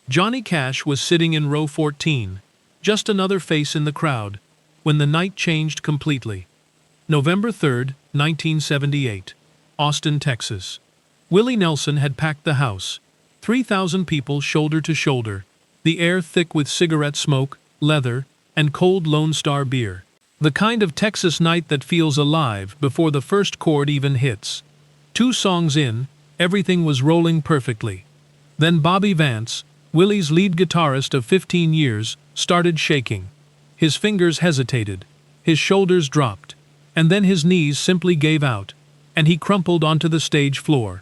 Johnny Cash was sitting in row 14, just another face in the crowd, when the night changed completely. November 3, 1978. Austin, Texas. Willie Nelson had packed the house. 3,000 people shoulder to shoulder, the air thick with cigarette smoke, leather, and cold Lone Star beer. The kind of Texas night that feels alive before the first chord even hits. 2 songs in, everything was rolling perfectly. Then Bobby Vance, Willie's lead guitarist of 15 years, started shaking. His fingers hesitated, his shoulders dropped, and then his knees simply gave out, and he crumpled onto the stage floor.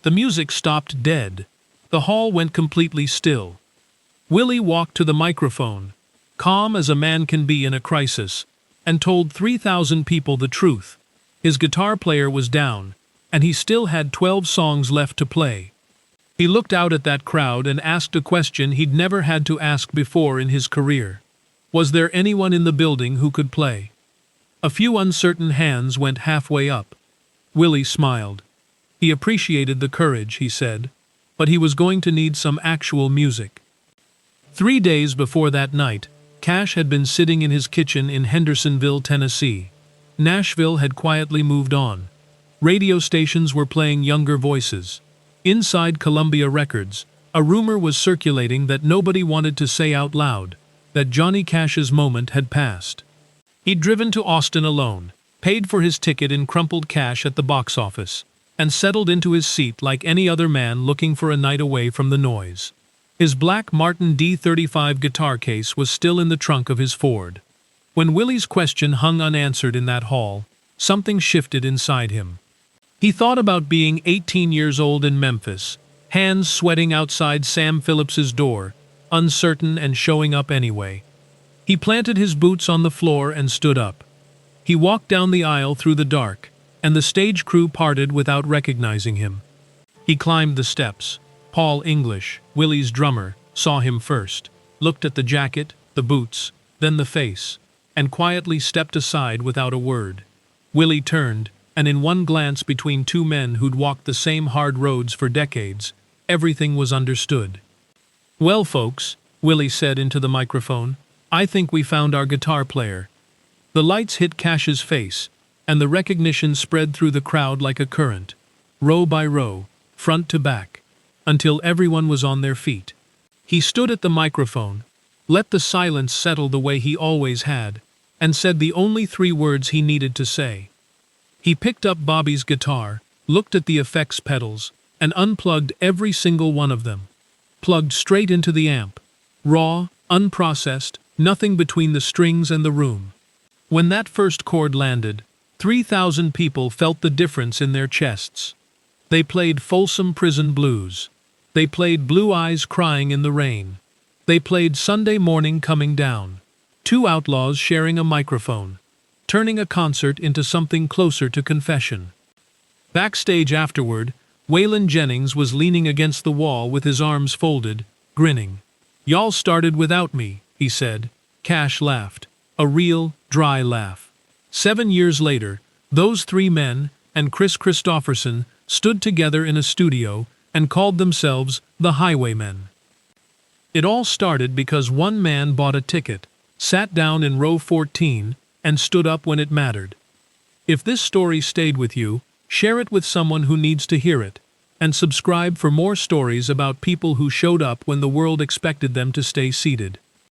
The music stopped dead. The hall went completely still. Willie walked to the microphone, calm as a man can be in a crisis, and told 3,000 people the truth. His guitar player was down, and he still had 12 songs left to play. He looked out at that crowd and asked a question he'd never had to ask before in his career. Was there anyone in the building who could play? A few uncertain hands went halfway up. Willie smiled. He appreciated the courage, he said, but he was going to need some actual music. 3 days before that night, Cash had been sitting in his kitchen in Hendersonville, Tennessee. Nashville had quietly moved on. Radio stations were playing younger voices. Inside Columbia Records, a rumor was circulating that nobody wanted to say out loud that Johnny Cash's moment had passed. He'd driven to Austin alone, paid for his ticket in crumpled cash at the box office, and settled into his seat like any other man looking for a night away from the noise. His black Martin D35 guitar case was still in the trunk of his Ford. When Willie's question hung unanswered in that hall, something shifted inside him. He thought about being 18 years old in Memphis, hands sweating outside Sam Phillips's door, uncertain and showing up anyway. He planted his boots on the floor and stood up. He walked down the aisle through the dark, and the stage crew parted without recognizing him. He climbed the steps. Paul English, Willie's drummer, saw him first, looked at the jacket, the boots, then the face, and quietly stepped aside without a word. Willie turned, and in one glance between 2 men who'd walked the same hard roads for decades, everything was understood. "Well, folks," Willie said into the microphone, "I think we found our guitar player." The lights hit Cash's face, and the recognition spread through the crowd like a current, row by row, front to back, until everyone was on their feet. He stood at the microphone, let the silence settle the way he always had, and said the only 3 words he needed to say. He picked up Bobby's guitar, looked at the effects pedals, and unplugged every single one of them. Plugged straight into the amp. Raw, unprocessed, nothing between the strings and the room. When that first chord landed, 3,000 people felt the difference in their chests. They played Folsom Prison Blues. They played Blue Eyes Crying in the Rain. They played Sunday Morning Coming Down. 2 outlaws sharing a microphone, turning a concert into something closer to confession. Backstage afterward, Waylon Jennings was leaning against the wall with his arms folded, grinning. "Y'all started without me," he said. Cash laughed. A real, dry laugh. 7 years later, those 3 men, and Chris Christopherson, stood together in a studio and called themselves the Highwaymen. It all started because one man bought a ticket, sat down in row 14, and stood up when it mattered. If this story stayed with you, share it with someone who needs to hear it, and subscribe for more stories about people who showed up when the world expected them to stay seated.